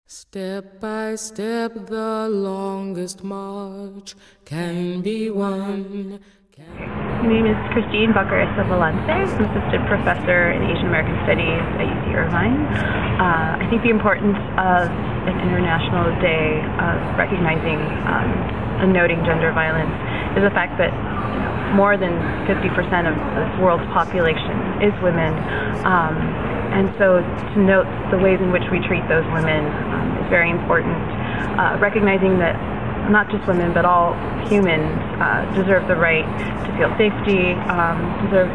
Step by step, the longest march can be won. My name is Christine Valcarez-Valente. I'm Assistant Professor in Asian American Studies at UC Irvine. I think the importance of an International Day of recognizing and noting gender violence is the fact that more than 50% of this world's population is women. And so to note the ways in which we treat those women is very important. Recognizing that not just women, but all humans deserve the right to feel safety, deserve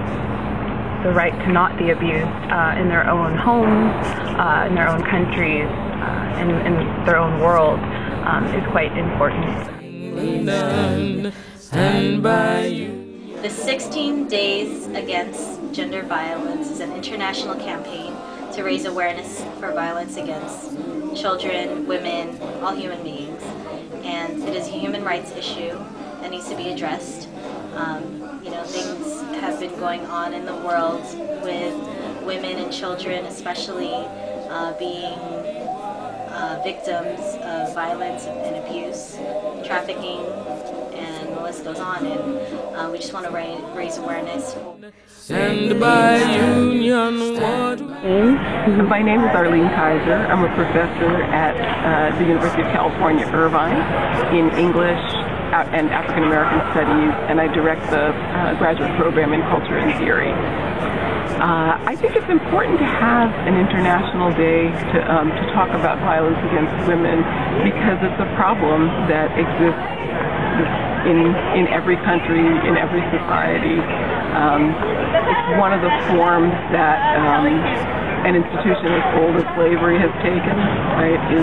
the right to not be abused in their own homes, in their own countries, in their own world is quite important. The 16 Days Against Gender Violence is an international campaign to raise awareness for violence against children, women, all human beings. And it is a human rights issue that needs to be addressed. Things have been going on in the world with women and children especially being victims of violence and abuse, trafficking, and the list goes on. And we just want to raise awareness. My name is Arlene Kaiser. I'm a professor at the University of California, Irvine, in English and African American Studies, and I direct the graduate program in Culture and Theory. I think it's important to have an international day to talk about violence against women because it's a problem that exists in every country, in every society. It's one of the forms that an institution as old as slavery has taken, right, is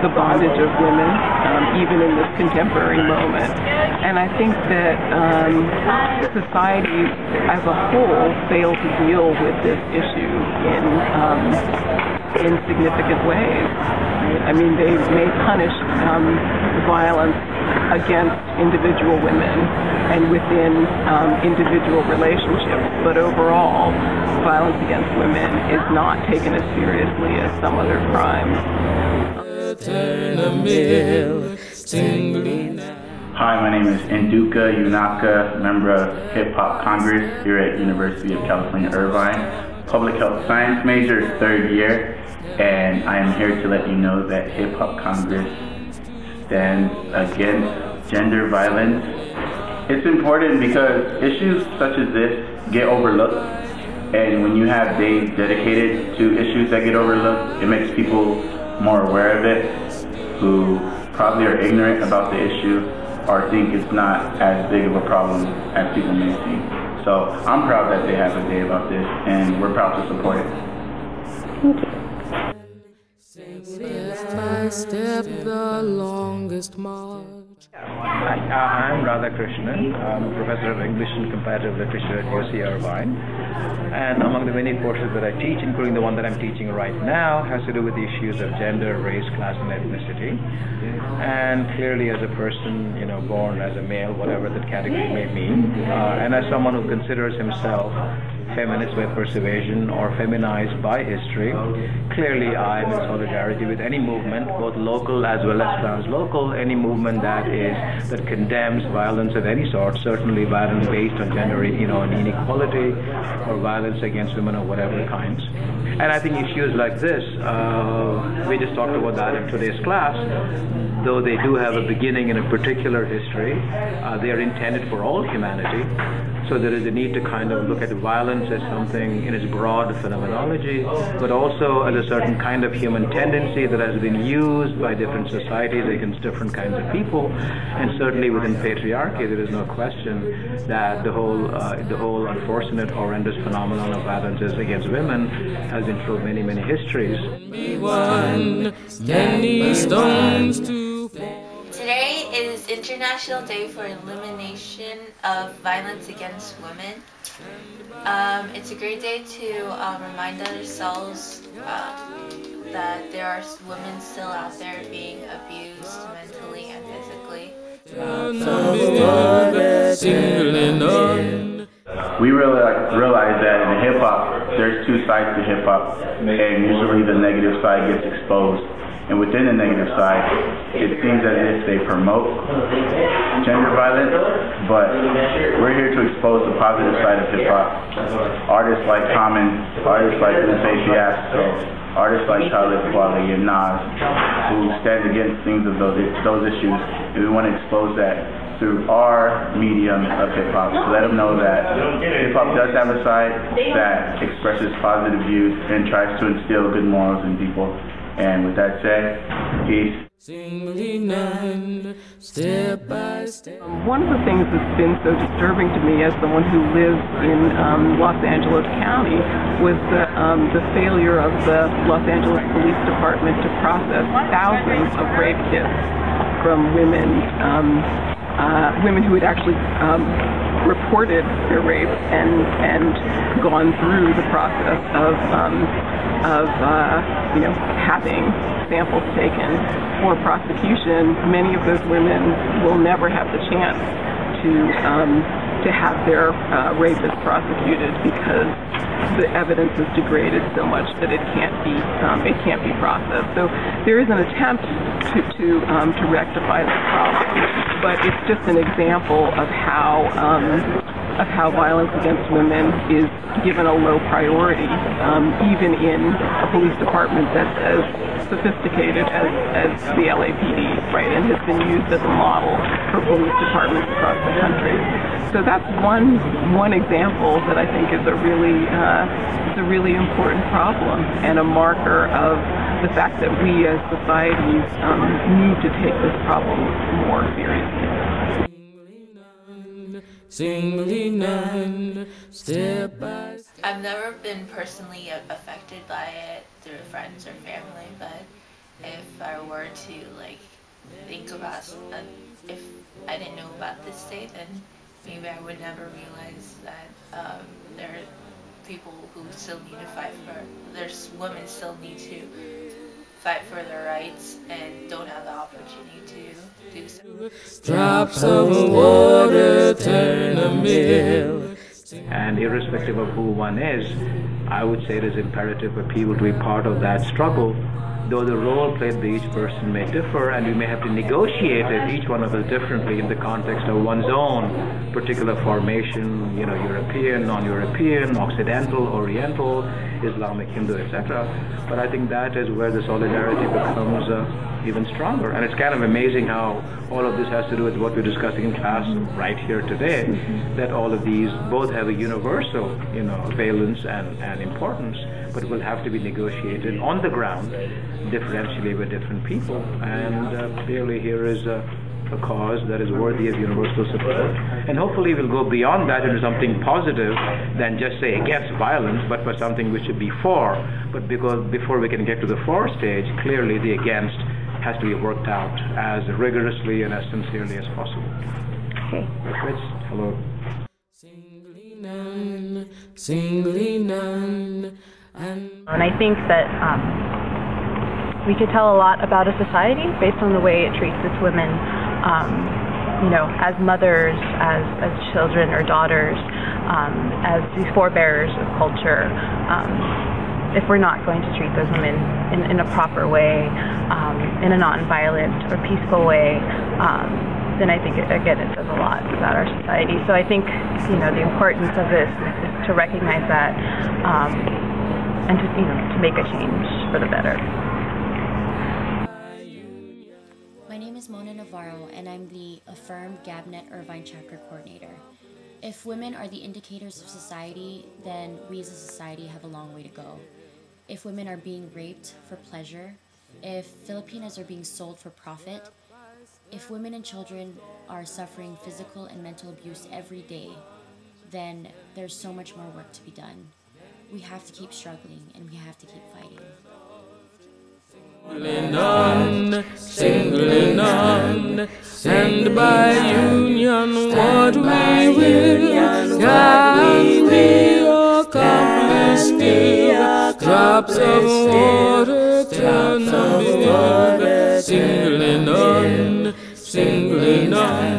the bondage of women, even in this contemporary moment. And I think that society as a whole failed to deal with this issue in significant ways. I mean, they may punish violence against individual women and within individual relationships, but overall, violence against women is not taken as seriously as some other crimes. Hi, my name is Nduka Yunaka, member of Hip Hop Congress here at University of California, Irvine. Public Health Science major, third year, and I am here to let you know that Hip Hop Congress stands against gender violence. It's important because issues such as this get overlooked, and when you have days dedicated to issues that get overlooked, it makes people more aware of it, who probably are ignorant about the issue or think it's not as big of a problem as people may see. So I'm proud that they have a day about this, and we're proud to support it. Thank you. Step by step, the longest march. I'm Radhakrishnan. I'm a professor of English and Comparative Literature at UC Irvine. And among the many courses that I teach, including the one that I'm teaching right now, has to do with the issues of gender, race, class, and ethnicity. And clearly as a person, born as a male, whatever that category may mean, and as someone who considers himself feminist by persuasion or feminized by history, clearly I am in solidarity with any movement, both local as well as translocal, any movement that condemns violence of any sort, certainly violence based on gender inequality or violence against women of whatever kinds. And I think issues like this, we just talked about that in today's class, though they do have a beginning in a particular history, they are intended for all humanity. So there is a need to kind of look at violence as something in its broad phenomenology, but also as a certain kind of human tendency that has been used by different societies against different kinds of people. And certainly within patriarchy, there is no question that the whole unfortunate, horrendous phenomenon of violence against women has been through many, many histories. Today is International Day for Elimination of Violence Against Women. It's a great day to remind ourselves that there are women still out there being abused mentally and physically. We realize that in the hip-hop there's two sides to hip hop, and usually the negative side gets exposed. And within the negative side, it seems as if they promote gender violence, but we're here to expose the positive side of hip hop. Artists like Common, artists like Lupe Fiasco, artists like Talib Kweli and Nas, who stand against things of those issues, and we want to expose that through our medium of hip-hop to let them know that hip-hop does have a side that expresses positive views and tries to instill good morals in people. And with that said, peace. Step by step. One of the things that's been so disturbing to me as someone who lives in Los Angeles County was the failure of the Los Angeles Police Department to process thousands of rape kits from women who had actually reported their rape and gone through the process of having samples taken for prosecution. Many of those women will never have the chance to have their rapists prosecuted because the evidence is degraded so much that it can't be processed. So there is an attempt to rectify this problem, but it's just an example of how violence against women is given a low priority, even in a police department that's as sophisticated as the LAPD, right, and has been used as a model for police departments across the country. So that's one example that I think is a really important problem and a marker of the fact that we as societies need to take this problem more seriously. Singly none, step by step. I've never been personally affected by it through friends or family, but if I were to think about if I didn't know about this day, then maybe I would never realize that there are people who still need to fight for. There's women still need to fight for their rights and don't have the opportunity to do so. Drops of water turn a mill. And irrespective of who one is, I would say it is imperative for people to be part of that struggle, though the role played by each person may differ, and we may have to negotiate it, each one of us differently in the context of one's own particular formation, European, non-European, Occidental, Oriental, Islamic, Hindu, etc. But I think that is where the solidarity becomes even stronger. And it's kind of amazing how all of this has to do with what we're discussing in class right here today, that all of these both have a universal, valence and importance, but will have to be negotiated on the ground differentially with different people. And clearly here is a cause that is worthy of universal support. And hopefully we'll go beyond that into something positive than just say against violence, but for something which should be for. But because before we can get to the for stage, clearly the against has to be worked out as rigorously and as sincerely as possible. Okay. Fritz, hello. Singly none, And I think that we could tell a lot about a society based on the way it treats its women, as mothers, as children or daughters, as these forebearers of culture. If we're not going to treat those women in a proper way, in a non-violent or peaceful way, then I think, again, it says a lot about our society. So I think, the importance of this is to recognize that and to make a change for the better. My name is Mona Navarro, and I'm the AF3IRM Gabnet Irvine Chapter Coordinator. If women are the indicators of society, then we as a society have a long way to go. If women are being raped for pleasure, if Filipinas are being sold for profit, if women and children are suffering physical and mental abuse every day, then there's so much more work to be done. We have to keep struggling, and we have to keep fighting. singly none, and by union what we will can we accomplish still. Drops of water turn a mill. Singly none,